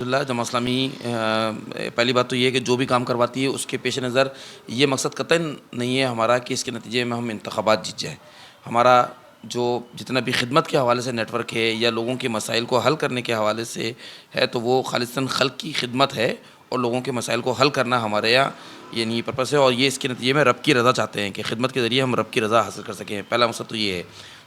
اللہ جماعت اسلامی پہلی بات تو یہ ہے کہ جو بھی کام کرواتی ہے اس کے پیش نظر یہ مقصد قطعاً نہیں ہے ہمارا کہ اس کے نتیجے میں ہم انتخابات جیت جائیں. ہمارا جو جتنا بھی خدمت کے حوالے سے نیٹ ورک ہے یا لوگوں کے مسائل کو حل کرنے کے حوالے سے ہے تو وہ خالصتاً خلق کی خدمت ہے اور لوگوں کے مسائل کو حل کرنا ہمارے یہاں یہ نہیں پرپس ہے. اور یہ اس کے نتیجے میں رب کی رضا چاہتے ہیں کہ خدمت کے ذریعے ہم رب کی رضا حاصل کر سکیں. پہلا مقصد تو یہ ہے.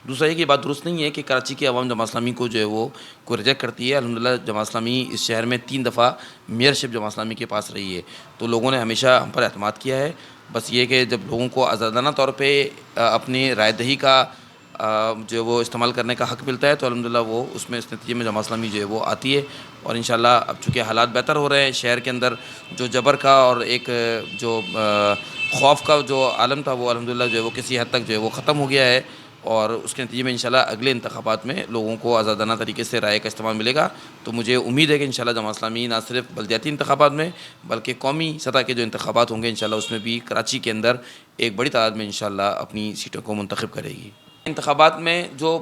دوسرا یہ کہ بات درست نہیں ہے کہ کراچی کی عوام جماعت اسلامی کو جو ہے وہ کوئی ریجیکٹ کرتی ہے. الحمدللہ جماعت اسلامی اس شہر میں 3 دفعہ میئرشپ جماعت اسلامی کے پاس رہی ہے تو لوگوں نے ہمیشہ ہم پر اعتماد کیا ہے. بس یہ کہ جب لوگوں کو آزادانہ طور پہ اپنی رائے دہی کا جو وہ استعمال کرنے کا حق ملتا ہے تو الحمدللہ وہ اس نتیجے میں جماعت اسلامی جو ہے وہ آتی ہے. اور انشاءاللہ اب چونکہ حالات بہتر ہو رہے ہیں شہر کے اندر جو جبر کا اور ایک جو خوف کا جو عالم تھا وہ الحمدللہ جو ہے وہ کسی حد تک جو ہے وہ ختم ہو گیا ہے. اور اس کے نتیجے میں انشاءاللہ اگلے انتخابات میں لوگوں کو آزادانہ طریقے سے رائے کا استعمال ملے گا. تو مجھے امید ہے کہ انشاءاللہ جماعت اسلامی نہ صرف بلدیاتی انتخابات میں بلکہ قومی سطح کے جو انتخابات ہوں گے انشاءاللہ اس میں بھی کراچی کے اندر ایک بڑی تعداد میں انشاءاللہ اپنی سیٹوں کو منتخب کرے گی. انتخابات میں جو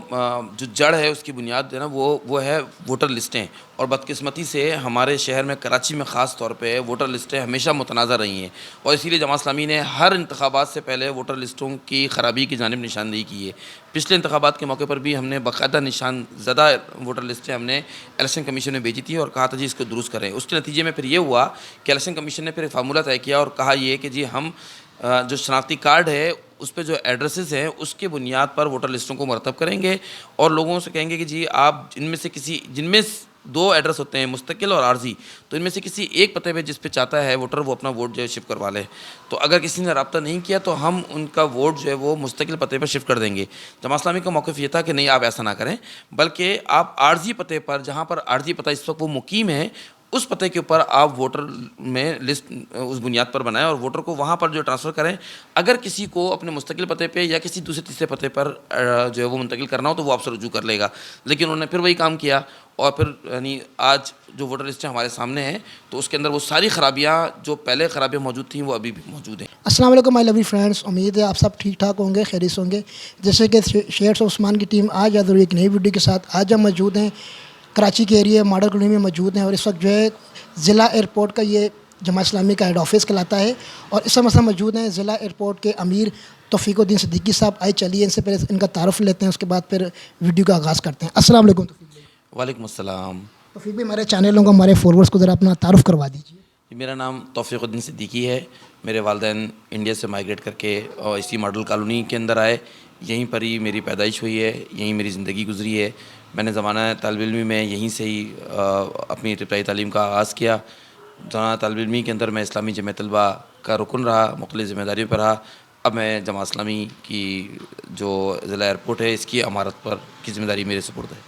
جڑ ہے اس کی بنیاد جو ہے نا وہ ہے ووٹر لسٹیں. اور بدقسمتی سے ہمارے شہر میں کراچی میں خاص طور پہ ووٹر لسٹیں ہمیشہ متنازع رہی ہیں اور اسی لیے جماعت اسلامی نے ہر انتخابات سے پہلے ووٹر لسٹوں کی خرابی کی جانب نشاندہی کی ہے. پچھلے انتخابات کے موقع پر بھی ہم نے باقاعدہ نشان زدہ ووٹر لسٹیں ہم نے الیکشن کمیشن میں بھیجی تھی اور کہا تھا جی اس کو درست کریں. اس کے نتیجے میں پھر یہ ہوا کہ الیکشن کمیشن نے پھر فارمولہ طے کیا اور کہا یہ کہ جی ہم جو شناختی کارڈ ہے اس پہ جو ایڈریسز ہیں اس کے بنیاد پر ووٹر لسٹوں کو مرتب کریں گے اور لوگوں سے کہیں گے کہ جی آپ جن میں 2 ایڈریس ہوتے ہیں مستقل اور عارضی تو ان میں سے کسی ایک پتے پہ جس پہ چاہتا ہے ووٹر وہ اپنا ووٹ جو ہے شفٹ کروا لے. تو اگر کسی نے رابطہ نہیں کیا تو ہم ان کا ووٹ جو ہے وہ مستقل پتے پر شفٹ کر دیں گے. جماعت اسلامی کا موقف یہ تھا کہ نہیں آپ ایسا نہ کریں بلکہ آپ عارضی پتے پر جہاں پر عارضی پتہ اس وقت وہ مقیم ہے اس پتے کے اوپر آپ ووٹر میں لسٹ اس بنیاد پر بنائیں اور ووٹر کو وہاں پر جو ٹرانسفر کریں. اگر کسی کو اپنے مستقل پتے پہ یا کسی دوسرے تیسرے پتے پر جو ہے وہ منتقل کرنا ہو تو وہ آپ سے رجوع کر لے گا. لیکن انہوں نے پھر وہی کام کیا اور پھر یعنی آج جو ووٹر لسٹیں ہمارے سامنے ہیں تو اس کے اندر وہ ساری خرابیاں جو پہلے خرابیاں موجود تھیں وہ ابھی بھی موجود ہیں. السلام علیکم مائی لولی فرینڈس. امید ہے آپ سب ٹھیک ٹھاک ہوں گے, خیریت ہوں گے. جیسے کہ شیئرس عثمان کی ٹیم آج حاضر ہوئی ایک نئی ویڈیو کے ساتھ. آج ہم موجود ہیں کراچی کے ایریا ماڈل کالونی میں موجود ہیں اور اس وقت جو ہے ضلع ایئرپورٹ کا یہ جماعت اسلامی کا ہیڈ آفس کہلاتا ہے اور اس وقت موجود ہیں ضلع ایئرپورٹ کے امیر توفیق الدین صدیقی صاحب. آئے چلیے ان سے پہلے ان کا تعارف لیتے ہیں اس کے بعد پھر ویڈیو کا آغاز کرتے ہیں. السلام علیکم توفیق بھائی. وعلیکم السلام. توفیق بھائی ہمارے چینلوں کو ہمارے فالوورس کو ذرا اپنا تعارف کروا دیجیے. میرا نام توفیق الدین صدیقی ہے. میرے والدین انڈیا سے مائیگریٹ کر کے اور اسی ماڈل کالونی کے اندر آئے. یہیں پر ہی میری پیدائش ہوئی ہے, یہیں میری زندگی گزری ہے. میں نے زمانہ طالب علمی میں یہیں سے ہی اپنی ابتدائی تعلیم کا آغاز کیا. زمانہ طالب علمی کے اندر میں اسلامی جمعیت طلبہ کا رکن رہا, مختلف ذمہ داریوں پر رہا. اب میں جماعت اسلامی کی جو ضلع ایئرپورٹ ہے اس کی عمارت پر کی ذمہ داری میرے سپرد ہے.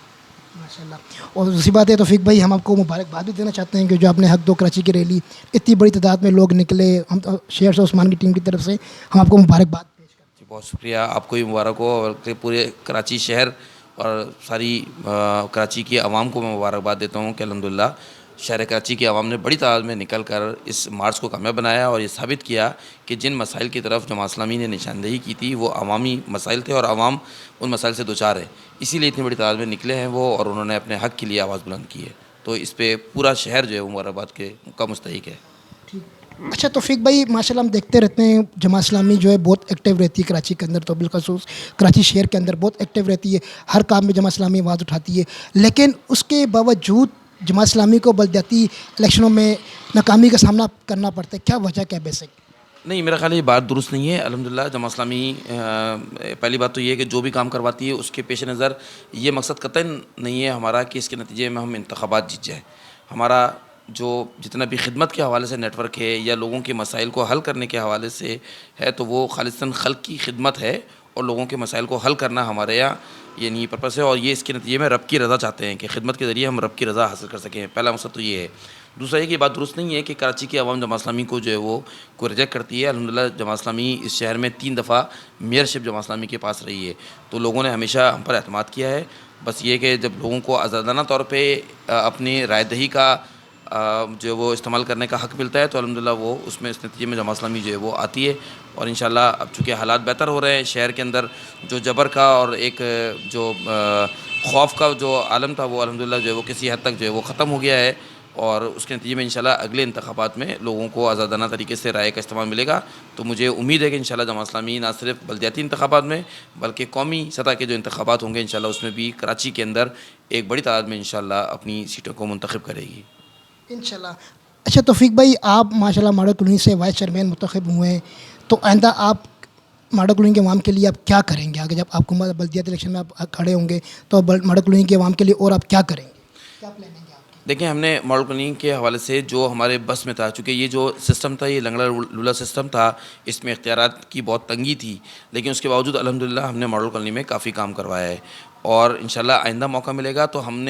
ماشاء اللہ. اور دوسری بات ہے توفیق بھائی ہم آپ کو مبارکباد بھی دینا چاہتے ہیں کہ جو آپ نے حق دو کراچی کی ریلی اتنی بڑی تعداد میں لوگ نکلے, ہم شیئرس عثمان کی ٹیم کی طرف سے ہم آپ کو مبارکباد پیش کرتے ہیں. جی بہت شکریہ, آپ کو بھی مبارک ہو اور پورے کراچی شہر اور ساری کراچی کی عوام کو میں مبارکباد دیتا ہوں کہ الحمدللہ شہر کراچی کی عوام نے بڑی تعداد میں نکل کر اس مارچ کو کامیاب بنایا اور یہ ثابت کیا کہ جن مسائل کی طرف جماعت اسلامی نے نشاندہی کی تھی وہ عوامی مسائل تھے اور عوام ان مسائل سے دوچار ہے. اسی لیے اتنی بڑی تعداد میں نکلے ہیں وہ اور انہوں نے اپنے حق کے لیے آواز بلند کی ہے. تو اس پہ پورا شہر جو ہے وہ مبارکباد کا مستحق ہے. اچھا توفیق بھائی ماشاء اللہ ہم دیکھتے رہتے ہیں جماعت اسلامی جو ہے بہت ایکٹیو رہتی ہے کراچی کے اندر, تو بالخصوص کراچی شہر کے اندر بہت ایکٹیو رہتی ہے, ہر کام میں جماعت اسلامی آواز اٹھاتی ہے. لیکن اس کے باوجود جماعت اسلامی کو بلدیاتی الیکشنوں میں ناکامی کا سامنا کرنا پڑتا ہے. کیا وجہ کیا بیسک؟ نہیں, میرا خیال یہ بات درست نہیں ہے. الحمدللہ جماعت اسلامی پہلی بات تو یہ ہے کہ جو بھی کام کرواتی ہے اس کے پیش نظر یہ مقصد قطعاً نہیں ہے ہمارا کہ اس کے نتیجے میں ہم انتخابات جیت جائیں. ہمارا جو جتنا بھی خدمت کے حوالے سے نیٹ ورک ہے یا لوگوں کے مسائل کو حل کرنے کے حوالے سے ہے تو وہ خالصتاً خلق کی خدمت ہے اور لوگوں کے مسائل کو حل کرنا ہمارے یہاں یہ نہیں پرپس ہے. اور یہ اس کے نتیجے میں رب کی رضا چاہتے ہیں کہ خدمت کے ذریعے ہم رب کی رضا حاصل کر سکیں. پہلا مقصد تو یہ ہے. دوسرا یہ کہ بات درست نہیں ہے کہ کراچی کی عوام جماعت اسلامی کو جو ہے وہ کوئی ریجیکٹ کرتی ہے. الحمدللہ جماعت اسلامی اس شہر میں 3 دفعہ میئرشپ جماعت اسلامی کے پاس رہی ہے تو لوگوں نے ہمیشہ ہم پر اعتماد کیا ہے. بس یہ کہ جب لوگوں کو آزادانہ طور پہ اپنی رائے دہی کا جو وہ استعمال کرنے کا حق ملتا ہے تو الحمدللہ وہ اس نتیجے میں جماعت اسلامی جو ہے وہ آتی ہے. اور انشاءاللہ اب چونکہ حالات بہتر ہو رہے ہیں شہر کے اندر جو جبر کا اور ایک جو خوف کا جو عالم تھا وہ الحمدللہ جو ہے وہ کسی حد تک جو ہے وہ ختم ہو گیا ہے. اور اس کے نتیجے میں انشاءاللہ اگلے انتخابات میں لوگوں کو آزادانہ طریقے سے رائے کا استعمال ملے گا. تو مجھے امید ہے کہ انشاءاللہ جماعت اسلامی نہ صرف بلدیاتی انتخابات میں بلکہ قومی سطح کے جو انتخابات ہوں گے انشاءاللہ اس میں بھی کراچی کے اندر ایک بڑی تعداد میں انشاءاللہ اپنی سیٹوں کو منتخب کرے گی. انشاءاللہ. اچھا توفیق بھائی، آپ ماشاءاللہ ماڈل کالونی سے وائس چیئرمین منتخب ہوئے ہیں، تو آئندہ آپ ماڈل کالونی کے عوام کے لیے آپ کیا کریں گے؟ آگے جب آپ کو بلدیاتی الیکشن میں آپ کھڑے ہوں گے تو ماڈل کالونی کے عوام کے لیے اور آپ کیا کریں گے؟ کیا پلان ہے آپ کے؟ دیکھیں، ہم نے ماڈل کالونی کے حوالے سے جو ہمارے بس میں تھا، چونکہ یہ جو سسٹم تھا یہ لنگڑا لولا سسٹم تھا، اس میں اختیارات کی بہت تنگی تھی، لیکن اس کے باوجود الحمدللہ ہم نے ماڈل کالونی میں کافی کام کروایا ہے. اور انشاءاللہ آئندہ موقع ملے گا تو ہم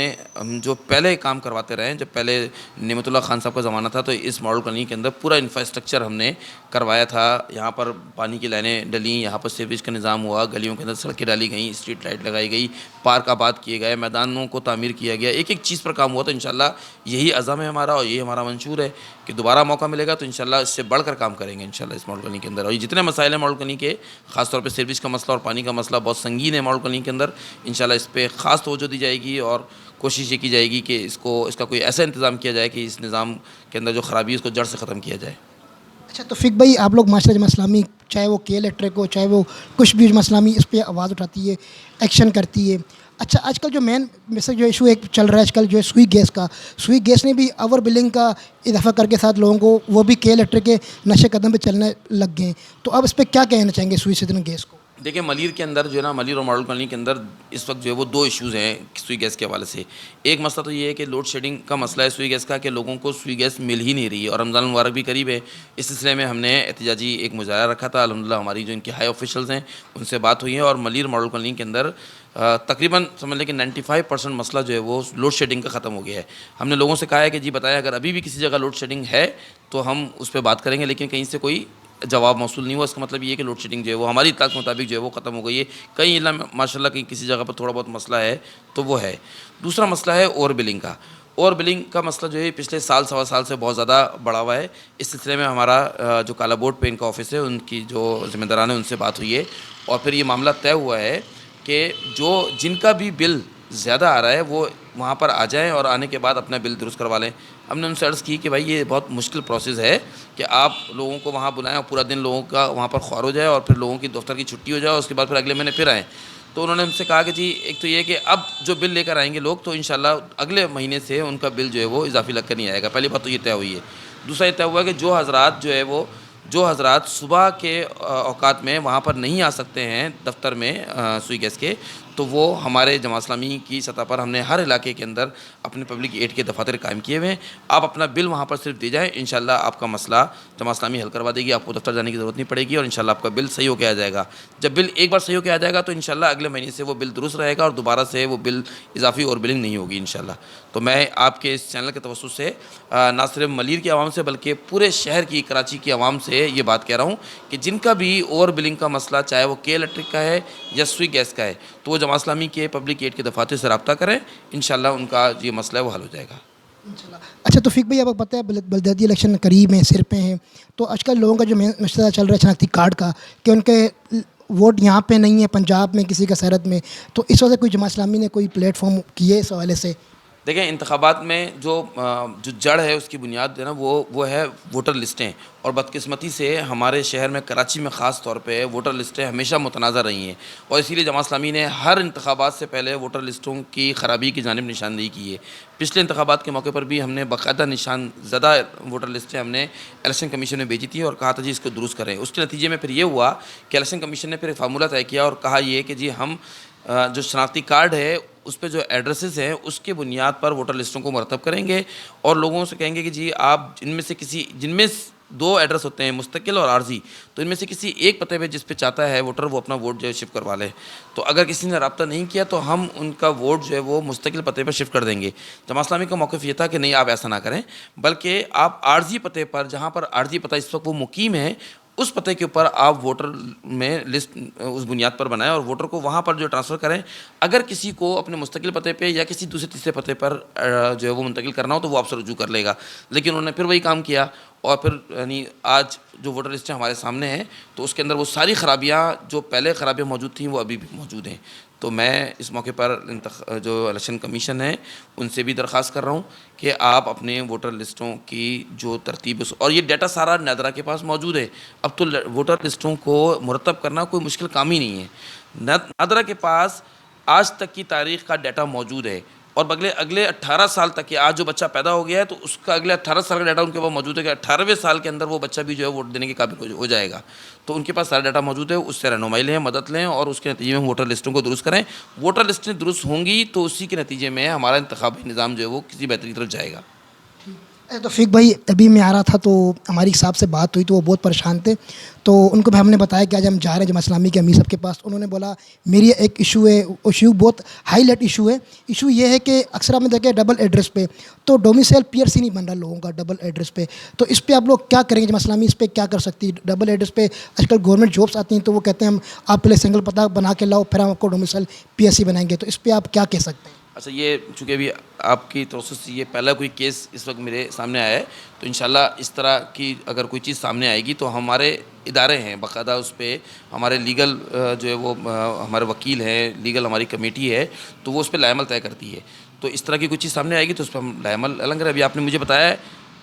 جو پہلے کام کرواتے رہے ہیں، جب پہلے نعمت اللہ خان صاحب کا زمانہ تھا تو اس ماڈل کالونی کے اندر پورا انفراسٹرکچر ہم نے کروایا تھا. یہاں پر پانی کی لائنیں ڈلیں، یہاں پر سیوریج کا نظام ہوا، گلیوں کے اندر سڑکیں ڈالی گئیں، اسٹریٹ لائٹ لگائی گئی، پارک آباد کیے گئے، میدانوں کو تعمیر کیا گیا، ایک ایک چیز پر کام ہوا. تو انشاءاللہ یہی عزم ہے ہمارا اور یہی ہمارا منشور ہے کہ دوبارہ موقع ملے گا تو انشاءاللہ اس سے بڑھ کر کام کریں گے انشاءاللہ اس ماڈل کالونی کے اندر. اور یہ جتنے مسائل ہیں ماڈل کالونی کے، خاص طور پہ سیوریج کا مسئلہ اور پانی کا مسئلہ بہت سنگین ہے ماڈل کالونی کے اندر، انشاءاللہ اس پہ خاص توجہ دی جائے گی اور کوشش یہ کی جائے گی کہ اس کا کوئی ایسا انتظام کیا جائے کہ اس نظام کے اندر جو خرابی ہے اس کو جڑ سے ختم کیا جائے. اچھا توفیق بھائی، آپ لوگ ماشاءاللہ جماعت اسلامی چاہے وہ کے الیکٹرک ہو چاہے وہ کچھ بھی جماعت اسلامی اس پہ آواز اٹھاتی ہے، ایکشن کرتی ہے. اچھا آج کل جو مین ویسے جو ایشو ایک چل رہا ہے آج کل جو ہے سوئی گیس کا، سوئی گیس نے بھی اوور بلنگ کا اضافہ کر کے ساتھ لوگوں کو وہ بھی کے الیکٹرک کے نشے قدم پہ چلنے لگ گئے ہیں. تو آپ اس پہ کیا کہنا چاہیں گے سوئی سیزن گیس کو؟ دیکھیں، ملیر کے اندر جو ہے نا، ملیر اور ماڈل کالونی کے اندر اس وقت جو ہے وہ دو ایشوز ہیں سوئی گیس کے حوالے سے. ایک مسئلہ تو یہ ہے کہ لوڈ شیڈنگ کا مسئلہ ہے سوئی گیس کا، کہ لوگوں کو سوئی گیس مل ہی نہیں رہی ہے، اور رمضان المبارک بھی قریب ہے. اس سلسلے میں ہم نے احتجاجی ایک مظاہرہ رکھا تھا. الحمدللہ ہماری جو ان کے ہائی آفیشلز ہیں ان سے بات ہوئی ہے، اور ملیر ماڈل کالونی کے اندر تقریباً سمجھ لیں کہ 95% مسئلہ جو ہے وہ لوڈ شیڈنگ کا ختم ہو گیا ہے. ہم نے لوگوں سے کہا ہے کہ جی بتائیں اگر ابھی بھی کسی جگہ لوڈ شیڈنگ ہے تو ہم اس پہ بات کریں گے، لیکن کہیں سے کوئی جواب موصول نہیں ہوا. اس کا مطلب یہ ہے کہ لوڈ شیڈنگ جو ہے وہ ہماری اطلاع کے مطابق جو ہے وہ ختم ہو گئی ہے. کہیں ماشاء اللہ کہیں کسی جگہ پر تھوڑا بہت مسئلہ ہے تو وہ ہے. دوسرا مسئلہ ہے اوور بلنگ کا. اوور بلنگ کا مسئلہ جو ہے پچھلے سال سوا سال سے بہت زیادہ بڑھا ہوا ہے. اس سلسلے میں ہمارا جو کالا بورڈ پہ ان کا آفس ہے ان کی جو ذمہ داران ہیں ان سے بات ہوئی ہے، اور پھر یہ معاملہ طے ہوا ہے کہ جن کا بھی بل زیادہ آ رہا ہے وہ وہاں پر آ جائیں اور آنے کے بعد اپنا بل درست کروا لیں. ہم نے ان سے عرض کی کہ بھائی یہ بہت مشکل پروسیس ہے کہ آپ لوگوں کو وہاں بلائیں اور پورا دن لوگوں کا وہاں پر خوار ہو جائے اور پھر لوگوں کی دفتر کی چھٹی ہو جائے اور اس کے بعد پھر اگلے مہینے پھر آئیں. تو انہوں نے ہم سے کہا کہ جی ایک تو یہ کہ اب جو بل لے کر آئیں گے لوگ تو انشاءاللہ اگلے مہینے سے ان کا بل جو ہے وہ اضافی لگ کر نہیں آئے گا. پہلی بات تو یہ طے ہوئی ہے. دوسرا یہ طے ہوا کہ جو حضرات صبح کے اوقات میں وہاں پر نہیں آ سکتے ہیں دفتر میں سوئی گیس کے، تو وہ ہمارے جماعت اسلامی کی سطح پر ہم نے ہر علاقے کے اندر اپنے پبلک ایڈ کے دفاتر قائم کیے ہوئے ہیں. آپ اپنا بل وہاں پر صرف دے جائیں، انشاءاللہ آپ کا مسئلہ جماعت اسلامی حل کروا دے گی. آپ کو دفتر جانے کی ضرورت نہیں پڑے گی اور انشاءاللہ آپ کا بل صحیح ہو کے آ جائے گا. جب بل ایک بار صحیح ہو کے آ جائے گا تو انشاءاللہ اگلے مہینے سے وہ بل درست رہے گا اور دوبارہ سے وہ بل اضافی اور بلنگ نہیں ہوگی انشاءاللہ. تو میں آپ کے اس چینل کے توسط سے نہ صرف ملیر کی عوام سے بلکہ پورے شہر کی، کراچی کی عوام سے یہ بات کہہ رہا ہوں کہ جن کا بھی اوور بلنگ کا مسئلہ چاہے وہ کے الیکٹرک کا ہے یا سوئی گیس کا ہے تو وہ جماعت اسلامی کے پبلک ایڈ کے دفاتر سے رابطہ کریں. انشاءاللہ ان کا یہ مسئلہ ہے وہ حل ہو جائے گا. اچھا توفیق بھائی، آپ کو پتہ ہے بلدیاتی الیکشن قریب ہیں، سر پہ ہیں، تو آج کل لوگوں کا جو مسئلہ چل رہا ہے شناختی کارڈ کا کہ ان کے ووٹ یہاں پہ نہیں ہے پنجاب میں کسی کا سرحد میں، تو اس وجہ سے کوئی جماعت اسلامی نے کوئی پلیٹ فارم کیے اس حوالے سے؟ دیکھیں، انتخابات میں جو جڑ ہے اس کی بنیاد ہے نا وہ ہے ووٹر لسٹیں. اور بدقسمتی سے ہمارے شہر میں کراچی میں خاص طور پہ ووٹر لسٹیں ہمیشہ متنازع رہی ہیں، اور اسی لیے جماعت اسلامی نے ہر انتخابات سے پہلے ووٹر لسٹوں کی خرابی کی جانب نشاندہی کی ہے. پچھلے انتخابات کے موقع پر بھی ہم نے باقاعدہ نشان زدہ ووٹر لسٹیں ہم نے الیکشن کمیشن میں بھیجی تھی اور کہا تھا جی اس کو درست کریں. اس کے نتیجے میں پھر یہ ہوا کہ الیکشن کمیشن نے پھر ایک فارمولہ طے کیا اور کہا یہ کہ جی ہم جو شناختی کارڈ ہے اس پہ جو ایڈریسز ہیں اس کے بنیاد پر ووٹر لسٹوں کو مرتب کریں گے، اور لوگوں سے کہیں گے کہ جی آپ جن میں دو ایڈریس ہوتے ہیں مستقل اور عارضی، تو ان میں سے کسی ایک پتے پہ جس پہ چاہتا ہے ووٹر وہ اپنا ووٹ جو ہے شفٹ کروا لے. تو اگر کسی نے رابطہ نہیں کیا تو ہم ان کا ووٹ جو ہے وہ مستقل پتے پر شفٹ کر دیں گے. جماعت اسلامی کا موقف یہ تھا کہ نہیں، آپ ایسا نہ کریں، بلکہ آپ عارضی پتے پر، جہاں پر عارضی پتہ اس وقت وہ مقیم ہے، اس پتے کے اوپر آپ ووٹر میں لسٹ اس بنیاد پر بنائیں اور ووٹر کو وہاں پر جو ٹرانسفر کریں. اگر کسی کو اپنے مستقل پتے پہ یا کسی دوسرے تیسرے پتے پر جو ہے وہ منتقل کرنا ہو تو وہ آپ سے رجوع کر لے گا. لیکن انہوں نے پھر وہی کام کیا، اور پھر یعنی آج جو ووٹر لسٹیں ہمارے سامنے ہیں تو اس کے اندر وہ ساری خرابیاں جو پہلے خرابیاں موجود تھیں وہ ابھی بھی موجود ہیں. تو میں اس موقع پر جو الیکشن کمیشن ہے ان سے بھی درخواست کر رہا ہوں کہ آپ اپنے ووٹر لسٹوں کی جو ترتیب اور یہ ڈیٹا سارا نادرا کے پاس موجود ہے. اب تو ووٹر لسٹوں کو مرتب کرنا کوئی مشکل کام ہی نہیں ہے. نادرا کے پاس آج تک کی تاریخ کا ڈیٹا موجود ہے اور اگلے 18 سال تک کہ آج جو بچہ پیدا ہو گیا ہے تو اس کا اگلے 18 سال کا ڈیٹا ان کے پاس موجود ہے کہ 18ویں سال کے اندر وہ بچہ بھی جو ہے ووٹ دینے کے قابل ہو جائے گا. تو ان کے پاس سارا ڈیٹا موجود ہے, اس سے رہنمائی لیں, مدد لیں اور اس کے نتیجے میں ووٹر لسٹوں کو درست کریں. ووٹر لسٹیں درست ہوں گی تو اسی کے نتیجے میں ہمارا انتخابی نظام جو ہے وہ کسی بہتری کی طرف جائے گا. توفیق بھائی, ابھی میں آ رہا تھا تو ہماری صاحب سے بات ہوئی تو وہ بہت پریشان تھے, تو ان کو بھی ہم نے بتایا کہ آج ہم جا رہے ہیں جماعت اسلامی کے امیر صاحب کے پاس. انہوں نے بولا میری ایک ایشو ہے, ایشو بہت ہائی لائٹ ایشو ہے. ایشو یہ ہے کہ اکثر ہم نے دیکھا ڈبل ایڈریس پہ تو ڈومیسائل PRC نہیں بن رہا لوگوں کا ڈبل ایڈریس پہ. تو اس پہ آپ لوگ کیا کریں گے؟ جماعت اسلامی اس پہ کیا کر سکتی ہے؟ ڈبل ایڈریس پہ آج کل گورنمنٹ جابس آتی ہیں تو وہ کہتے ہیں ہم آپ پہلے سنگل پتہ بنا کے لاؤ پھر ہم آپ کو ڈومیسائل PRC بنائیں گے. تو اس پہ آپ کیا کہہ سکتے ہیں؟ اچھا, یہ چونکہ ابھی آپ کی توسط سے یہ پہلا کوئی کیس اس وقت میرے سامنے آیا ہے, تو انشاءاللہ اس طرح کی اگر کوئی چیز سامنے آئے گی تو ہمارے ادارے ہیں باقاعدہ, اس پہ ہمارے لیگل جو ہے وہ ہمارے وکیل ہیں, لیگل ہماری کمیٹی ہے, تو وہ اس پہ لائحہ عمل طے کرتی ہے. تو اس طرح کی کوئی چیز سامنے آئے گی تو اس پہ ہم لائحہ عمل کریں. ابھی آپ نے مجھے بتایا ہے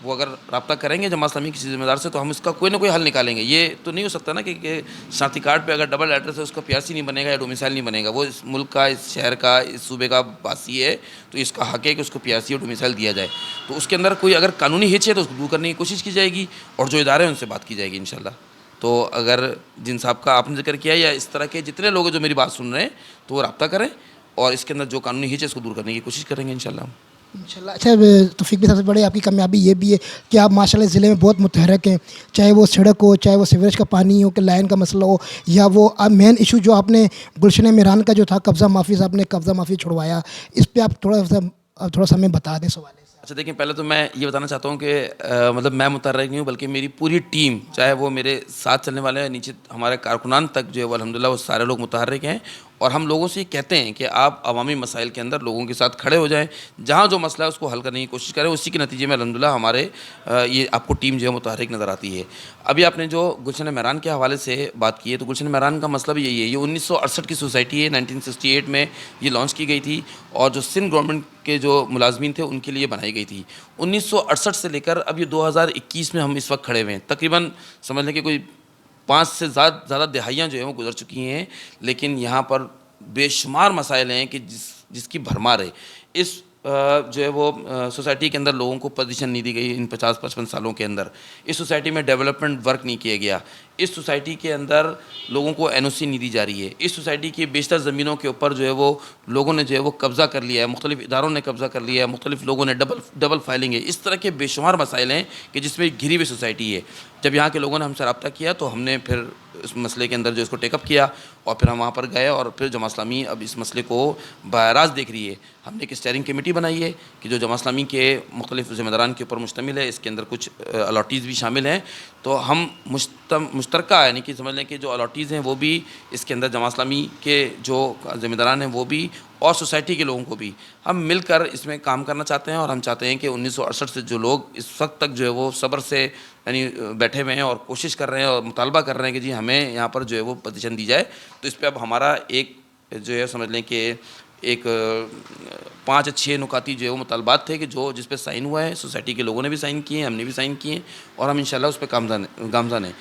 وہ اگر رابطہ کریں گے جماعت اسلامی کسی ذمہ دار سے تو ہم اس کا کوئی نہ کوئی حل نکالیں گے. یہ تو نہیں ہو سکتا نا کہ شناختی کارڈ پہ اگر ڈبل ایڈریس ہے اس کا PRC نہیں بنے گا یا ڈومیسائل نہیں بنے گا. وہ اس ملک کا, اس شہر کا, اس صوبے کا باسی ہے تو اس کا حق ہے کہ اس کو PRC اور ڈومیسائل دیا جائے. تو اس کے اندر کوئی اگر قانونی ہچ ہے تو اس کو دور کرنے کی کوشش کی جائے گی اور جو ادارے ہیں ان سے بات کی جائے گی انشاءاللہ. تو اگر جن صاحب کا آپ نے ذکر کیا یا اس طرح کے جتنے لوگ جو میری بات سن رہے ہیں تو وہ رابطہ کریں اور اس کے اندر جو قانونی ہچ ہے اس کو دور کرنے کی کوشش کریں گے انشاءاللہ. انشاءاللہ. اچھا توفیق بھی سب سے بڑی آپ کی کامیابی یہ بھی ہے کہ آپ ماشاءاللہ ضلع میں بہت متحرک ہیں, چاہے وہ سڑک ہو, چاہے وہ سیوریج کا پانی ہو, کہ لائن کا مسئلہ ہو, یا وہ مین ایشو جو آپ نے گلشن میران کا جو تھا قبضہ معافی سے آپ نے قبضہ معافی چھڑوایا, اس پہ آپ تھوڑا سا ہمیں بتا دیں سوال. اچھا دیکھیں, پہلے تو میں یہ بتانا چاہتا ہوں کہ مطلب میں متحرک نہیں ہوں بلکہ میری پوری ٹیم, چاہے وہ میرے ساتھ چلنے والے ہیں نیچے ہمارے کارکنان تک جو ہے وہ الحمدللہ وہ سارے لوگ متحرک ہیں. اور ہم لوگوں سے یہ کہتے ہیں کہ آپ عوامی مسائل کے اندر لوگوں کے ساتھ کھڑے ہو جائیں, جہاں جو مسئلہ ہے اس کو حل کرنے کی کوشش کریں. اسی کے نتیجے میں الحمدللہ ہمارے یہ آپ کو ٹیم جو ہے متحرک نظر آتی ہے. ابھی آپ نے جو گلشن میران کے حوالے سے بات کی ہے تو گلشن میران کا مسئلہ بھی یہی ہے. یہ 1968 کی سوسائٹی ہے, 1968 میں یہ لانچ کی گئی تھی اور جو سندھ گورنمنٹ کے جو ملازمین تھے ان کے لیے بنائی گئی تھی. 1968 سے لے کر اب یہ 2021 میں ہم اس وقت کھڑے ہوئے ہیں. تقریباً سمجھ لیں کہ کوئی 5 سے زیادہ دہائیاں جو ہیں وہ گزر چکی ہیں, لیکن یہاں پر بے شمار مسائل ہیں کہ جس کی بھرمار ہے. اس جو ہے وہ سوسائٹی کے اندر لوگوں کو پوزیشن نہیں دی گئی ان 50-55 سالوں کے اندر. اس سوسائٹی میں ڈیولپمنٹ ورک نہیں کیا گیا. اس سوسائٹی کے اندر لوگوں کو NOC نہیں دی جا رہی ہے. اس سوسائٹی کی بیشتر زمینوں کے اوپر جو ہے وہ لوگوں نے جو ہے وہ قبضہ کر لیا ہے, مختلف اداروں نے قبضہ کر لیا ہے, مختلف لوگوں نے ڈبل فائلنگ ہے. اس طرح کے بے شمار مسائل ہیں کہ جس میں گھری ہوئی سوسائٹی ہے. جب یہاں کے لوگوں نے ہم سے رابطہ کیا تو ہم نے پھر اس مسئلے کے اندر جو اس کو ٹیک اپ کیا اور پھر ہم وہاں پر گئے اور پھر جماعت اسلامی اب اس مسئلے کو براہ راست دیکھ رہی ہے. ہم نے ایک اسٹیئرنگ کمیٹی بنائی ہے کہ جو جماعت اسلامی کے مختلف ذمہ داران کے اوپر مشتمل ہے. اس کے اندر کچھ الاٹیز بھی شامل ہیں. تو ہم مشترکہ یعنی کہ سمجھ لیں کہ جو الاٹیز ہیں وہ بھی اس کے اندر جماعت اسلامی کے جو ذمہ داران ہیں وہ بھی اور سوسائٹی کے لوگوں کو بھی ہم مل کر اس میں کام کرنا چاہتے ہیں. اور ہم چاہتے ہیں کہ 1968 سے جو لوگ اس وقت تک جو ہے وہ صبر سے یعنی بیٹھے ہوئے ہیں اور کوشش کر رہے ہیں اور مطالبہ کر رہے ہیں کہ جی ہمیں یہاں پر جو ہے وہ پوزیشن دی جائے, تو اس پہ اب ہمارا ایک جو ہے سمجھ لیں کہ ایک 5-6 نکاتی جو ہے وہ مطالبات تھے کہ جس پہ سائن ہوا ہے. سوسائٹی کے لوگوں نے بھی سائن کیے ہیں, ہم نے بھی سائن کیے ہیں اور ہم انشاءاللہ اس پہ گامزن ہیں.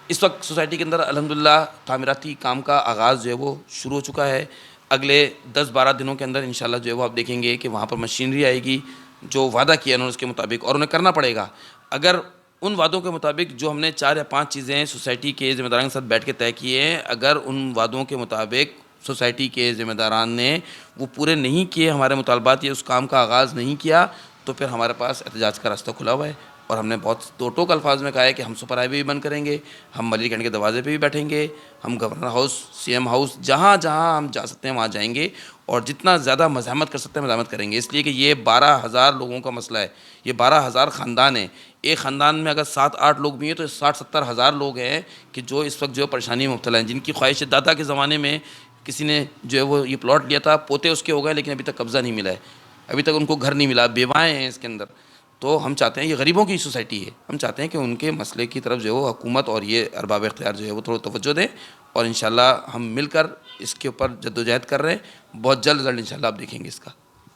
اس وقت سوسائٹی کے اندر الحمدللہ تعمیراتی کام کا آغاز جو ہے وہ شروع ہو چکا ہے. اگلے 10-12 دنوں کے اندر انشاءاللہ جو ہے وہ آپ دیکھیں گے کہ وہاں پر مشینری آئے گی جو وعدہ کیا انہوں نے اس کے مطابق, اور انہیں کرنا پڑے گا. اگر ان وعدوں کے مطابق جو ہم نے 4 یا 5 چیزیں سوسائٹی کے ذمہ داران کے ساتھ بیٹھ کے طے کیے ہیں, اگر ان وعدوں کے مطابق سوسائٹی کے ذمہ داران نے وہ پورے نہیں کیے, ہمارے مطالبات یا اس کام کا آغاز نہیں کیا, تو پھر ہمارے پاس احتجاج کا راستہ کھلا ہوا ہے. اور ہم نے بہت دو ٹوک الفاظ میں کہا ہے کہ ہم سپر ہائی وے بھی بند کریں گے, ہم ملیر گنج کے دروازے پہ بھی بیٹھیں گے, ہم گورنر ہاؤس, CM ہاؤس, جہاں جہاں ہم جا سکتے ہیں وہاں جائیں گے اور جتنا زیادہ مزاحمت کر سکتے ہیں مزاحمت کریں گے. اس لیے کہ یہ 12,000 لوگوں کا مسئلہ ہے, یہ 12,000 خاندان ہیں. ایک خاندان میں اگر 7-8 لوگ بھی ہیں تو 60-70 ہزار لوگ ہیں کہ جو اس وقت جو پریشانی میں مبتلا ہیں, جن کی خواہش دادا کے زمانے میں کسی نے جو ہے وہ یہ پلاٹ لیا تھا, پوتے اس کے ہو گئے لیکن ابھی تک قبضہ نہیں ملا ہے, ابھی تک ان کو گھر نہیں ملا, بیوائیں ہیں اس کے اندر. تو ہم چاہتے ہیں یہ غریبوں کی سوسائٹی ہے, ہم چاہتے ہیں کہ ان کے مسئلے کی طرف جو ہے وہ حکومت اور یہ ارباب اختیار جو ہے وہ تھوڑا توجہ دیں, اور انشاءاللہ ہم مل کر اس کے اوپر جدوجہد کر رہے ہیں. بہت جلد رزلٹ انشاءاللہ آپ دیکھیں گے اس کا.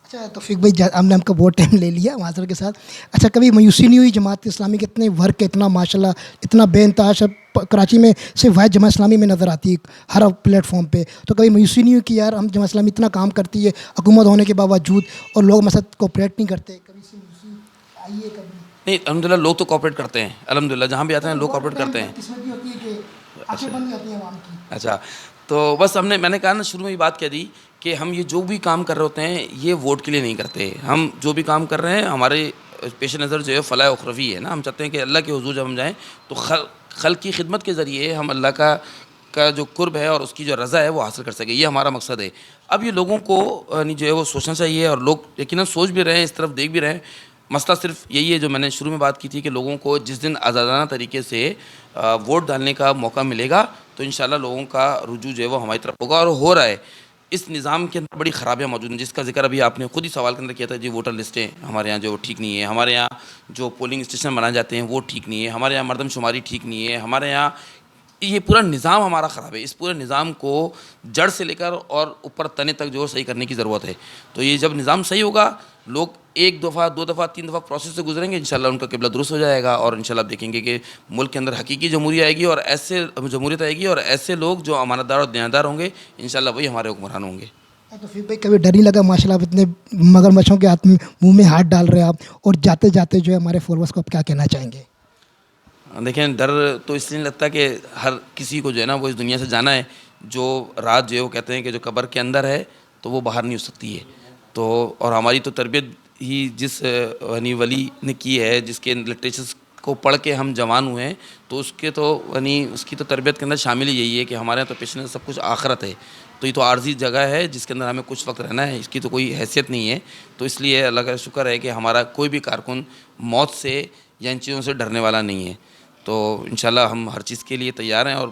اچھا توفیق بھائی, ہم نے آپ کا بہت ٹائم لے لیا معذرت کے ساتھ. اچھا کبھی مایوسی نہیں ہوئی جماعت اسلامی کے اتنے ورک اتنا ماشاءاللہ اتنا بے انتہا کراچی میں صرف واحد جماعت اسلامی میں نظر آتی ہے ہر پلیٹ فارم پہ, تو کبھی مایوسی نہیں ہوئی کہ یار ہم جماعت اسلامی اتنا کام کرتی ہے حکومت ہونے کے باوجود اور لوگ مثلا کوپریٹ نہیں کرتے, کبھی سے مایوسی آئی ہے کبھی؟ نہیں الحمدللہ لوگ تو کوآپریٹ کرتے ہیں, الحمدللہ جہاں بھی آتے ہیں لوگ کوآپریٹ کرتے ہیں. قسمت بھی ہوتی ہے کہ آنکھیں بند جاتی ہیں عوام کی. اچھا تو بس میں نے کہا نا شروع میں یہ بات کہہ دی کہ ہم یہ جو بھی کام کر رہے ہوتے ہیں یہ ووٹ کے لیے نہیں کرتے. ہم جو بھی کام کر رہے ہیں ہمارے پیش نظر جو ہے فلاح اخروی ہے نا, ہم چاہتے ہیں کہ اللہ کے حضور جب ہم جائیں تو خلق کی خدمت کے ذریعے ہم اللہ کا جو قرب ہے اور اس کی جو رضا ہے وہ حاصل کر سکیں, یہ ہمارا مقصد ہے. اب یہ لوگوں کو جو ہے وہ سوچنا چاہیے, اور لوگ یقیناً سوچ بھی رہے ہیں, اس طرف دیکھ بھی رہے ہیں. مسئلہ صرف یہی ہے جو میں نے شروع میں بات کی تھی کہ لوگوں کو جس دن آزادانہ طریقے سے ووٹ ڈالنے کا موقع ملے گا تو انشاءاللہ لوگوں کا رجوع جو ہے وہ ہماری طرف ہوگا, اور ہو رہا ہے. اس نظام کے اندر بڑی خرابیاں موجود ہیں جس کا ذکر ابھی آپ نے خود ہی سوال کے اندر کیا تھا. جی ووٹر لسٹیں ہمارے یہاں جو ٹھیک نہیں ہے, ہمارے یہاں جو پولنگ اسٹیشن بنائے جاتے ہیں وہ ٹھیک نہیں ہے, ہمارے یہاں مردم شماری ٹھیک نہیں ہے, ہمارے یہاں یہ پورا نظام ہمارا خراب ہے. اس پورے نظام کو جڑ سے لے کر اور اوپر تنے تک جو صحیح کرنے کی ضرورت ہے. تو یہ جب نظام صحیح ہوگا لوگ ایک دفعہ دو دفعہ تین دفعہ پروسیس سے گزریں گے, انشاءاللہ ان کا قبلہ درست ہو جائے گا, اور انشاءاللہ آپ دیکھیں گے کہ ملک کے اندر حقیقی جمہوریت آئے گی, اور ایسے جمہوریت آئے گی اور ایسے لوگ جو امانت دار اور دیانتدار ہوں گے انشاءاللہ وہی ہمارے حکمران ہوں گے. تو پھر بھائی کبھی ڈر نہیں لگا ماشاءاللہ آپ اتنے مگر مچھوں کے ہاتھ میں منہ میں ہاتھ ڈال رہے ہیں آپ, اور جاتے جاتے جو ہے ہمارے فالوورس کو آپ کیا کہنا چاہیں گے؟ دیکھیں ڈر تو اس لیے نہیں لگتا کہ ہر کسی کو جو ہے نا وہ اس دنیا سے جانا ہے. جو رات جو ہے وہ کہتے ہیں کہ جو قبر کے اندر ہے تو وہ باہر نہیں ہو سکتی ہے. تو اور ہماری تو تربیت ہی جس یعنی ولی نے کی ہے, جس کے لٹریچرس کو پڑھ کے ہم جوان ہوئے ہیں, تو اس کے تو یعنی اس کی تو تربیت کے اندر شامل ہی یہی ہے کہ ہمارے یہاں تو پیچھے سب کچھ آخرت ہے. تو یہ تو عارضی جگہ ہے جس کے اندر ہمیں کچھ وقت رہنا ہے, اس کی تو کوئی حیثیت نہیں ہے. تو اس لیے اللہ کا شکر ہے کہ ہمارا کوئی بھی کارکن موت سے یا ان چیزوں سے ڈرنے والا نہیں ہے. تو انشاءاللہ ہم ہر چیز کے لیے تیار ہیں, اور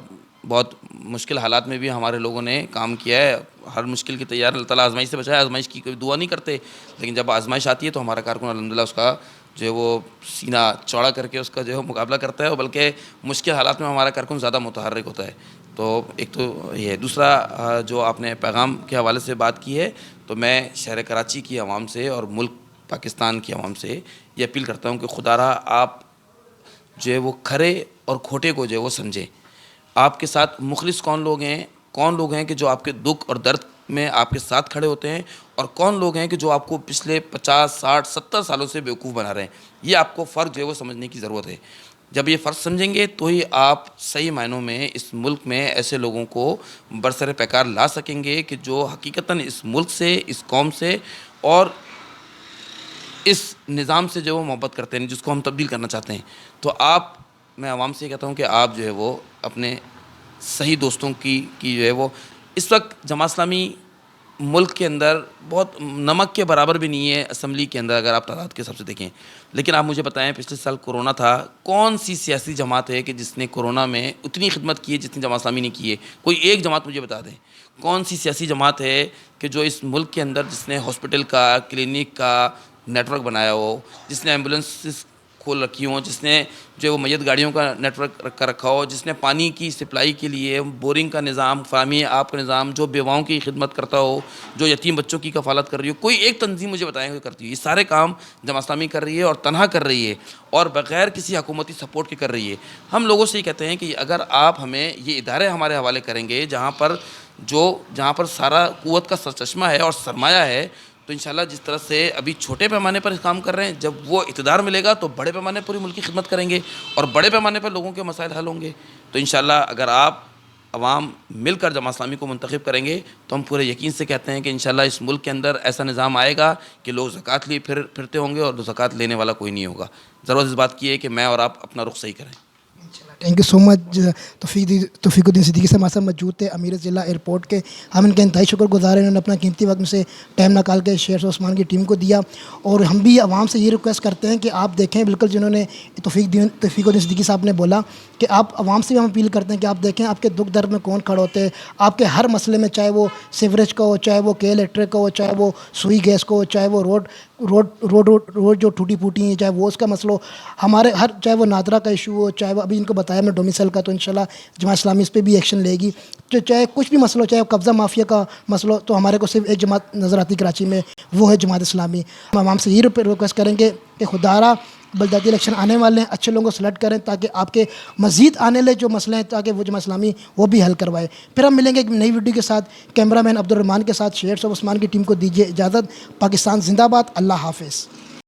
بہت مشکل حالات میں بھی ہمارے لوگوں نے کام کیا ہے. ہر مشکل کی تیار, اللہ تعالیٰ آزمائش سے بچائے, آزمائش کی کوئی دعا نہیں کرتے, لیکن جب آزمائش آتی ہے تو ہمارا کارکن الحمدللہ اس کا جو ہے وہ سینہ چوڑا کر کے اس کا جو ہے مقابلہ کرتا ہے, اور بلکہ مشکل حالات میں ہمارا کارکن زیادہ متحرک ہوتا ہے. تو ایک تو یہ ہے. دوسرا جو آپ نے پیغام کے حوالے سے بات کی ہے, تو میں شہر کراچی کی عوام سے اور ملک پاکستان کی عوام سے یہ اپیل کرتا ہوں کہ خدا را آپ جو ہے وہ کھرے اور کھوٹے کو جو ہے وہ سمجھیں. آپ کے ساتھ مخلص کون لوگ ہیں کہ جو آپ کے دکھ اور درد میں آپ کے ساتھ کھڑے ہوتے ہیں, اور کون لوگ ہیں کہ جو آپ کو پچھلے 50 60 70 سالوں سے بیوقوف بنا رہے ہیں. یہ آپ کو فرق جو ہے وہ سمجھنے کی ضرورت ہے. جب یہ فرق سمجھیں گے تو ہی آپ صحیح معنوں میں اس ملک میں ایسے لوگوں کو برسر پیکار لا سکیں گے کہ جو حقیقتاً اس ملک سے, اس قوم سے اور اس نظام سے جو وہ محبت کرتے ہیں, جس کو ہم تبدیل کرنا چاہتے ہیں. تو میں عوام سے یہ کہتا ہوں کہ آپ جو ہے وہ اپنے صحیح دوستوں کی جو ہے وہ, اس وقت جماعت اسلامی ملک کے اندر بہت نمک کے برابر بھی نہیں ہے اسمبلی کے اندر اگر آپ تعداد کے حساب سے دیکھیں. لیکن آپ مجھے بتائیں پچھلے سال کورونا تھا, کون سی سیاسی جماعت ہے کہ جس نے کورونا میں اتنی خدمت کی ہے جتنی جماعت اسلامی نے کی ہے؟ کوئی ایک جماعت مجھے بتا دیں. کون سی سیاسی جماعت ہے کہ جو اس ملک کے اندر جس نے ہاسپٹل کا, کلینک کا نیٹ ورک بنایا ہو, جس نے ایمبولینس کھول رکھی ہوں, جس نے جو وہ میت گاڑیوں کا نیٹ ورک کر رکھا ہو, جس نے پانی کی سپلائی کے لیے بورنگ کا نظام, فراہمی آپ کا نظام, جو بیواؤں کی خدمت کرتا ہو, جو یتیم بچوں کی کفالت کر رہی ہو, کوئی ایک تنظیم مجھے بتائیں کہ کرتی ہے؟ یہ سارے کام جماعت اسلامی کر رہی ہے, اور تنہا کر رہی ہے, اور بغیر کسی حکومتی سپورٹ کے کر رہی ہے. ہم لوگوں سے یہ کہتے ہیں کہ اگر آپ ہمیں یہ ادارے ہمارے حوالے کریں گے جہاں پر سارا قوت کا سرچشمہ ہے اور سرمایہ ہے, تو انشاءاللہ جس طرح سے ابھی چھوٹے پیمانے پر کام کر رہے ہیں, جب وہ اقتدار ملے گا تو بڑے پیمانے پر پوری ملک کی خدمت کریں گے, اور بڑے پیمانے پر لوگوں کے مسائل حل ہوں گے. تو انشاءاللہ اگر آپ عوام مل کر جماعت اسلامی کو منتخب کریں گے تو ہم پورے یقین سے کہتے ہیں کہ انشاءاللہ اس ملک کے اندر ایسا نظام آئے گا کہ لوگ زکوٰۃ لیے پھرتے ہوں گے, اور زکوٰۃ لینے والا کوئی نہیں ہوگا. ضرورت اس بات کی ہے کہ میں اور آپ اپنا رخ صحیح کریں. تھینک یو سو مچ. توفیق الدین صدیقی سے ہمارے ساتھ موجود تھے, امیر ضلع ایئرپورٹ کے. ہم ان کے انتہائی شکر گزار ہیں, انہوں نے اپنا قیمتی وقت میں سے ٹائم نکال کے شیرس عثمان کی ٹیم کو دیا. اور ہم بھی عوام سے یہ ریکویسٹ کرتے ہیں کہ آپ دیکھیں, بالکل جنہوں نے توفیق الدین صدیقی صاحب نے بولا کہ آپ عوام سے بھی ہم اپیل کرتے ہیں کہ آپ دیکھیں آپ کے دکھ درد میں کون کھڑے ہوتے ہیں. آپ کے ہر مسئلے میں, چاہے وہ سیوریج کا ہو, چاہے وہ کے الیکٹرک کا ہو, چاہے وہ سوئی گیس کا ہو, چاہے وہ روڈ روڈ جو ٹوٹی پھوٹی ہیں، چاہے وہ اس کا مسئلہ ہو، ہمارے چاہے وہ نادرا کا ایشو ہو، چاہے وہ ابھی ان کو بتایا میں ڈومیسائل کا، تو انشاءاللہ جماعت اسلامی اس پہ بھی ایکشن لے گی. چاہے کچھ بھی مسئلہ ہو، چاہے قبضہ مافیا کا مسئلہ ہو، تو ہمارے کو صرف ایک جماعت نظر آتی کراچی میں، وہ ہے جماعت اسلامی. ہم عوام سے یہ ریکویسٹ کریں گے کہ خدارہ بلدیاتی الیکشن آنے والے ہیں، اچھے لوگوں کو سلیکٹ کریں تاکہ آپ کے مزید آنے والے جو مسئلے ہیں تاکہ وہ جماعت اسلامی وہ بھی حل کروائے. پھر ہم ملیں گے ایک نئی ویڈیو کے ساتھ. کیمرہ مین عبد الرحمان کے ساتھ شیئرز آف عثمان کی ٹیم کو دیجیے اجازت. پاکستان زندہ باد. اللہ حافظ.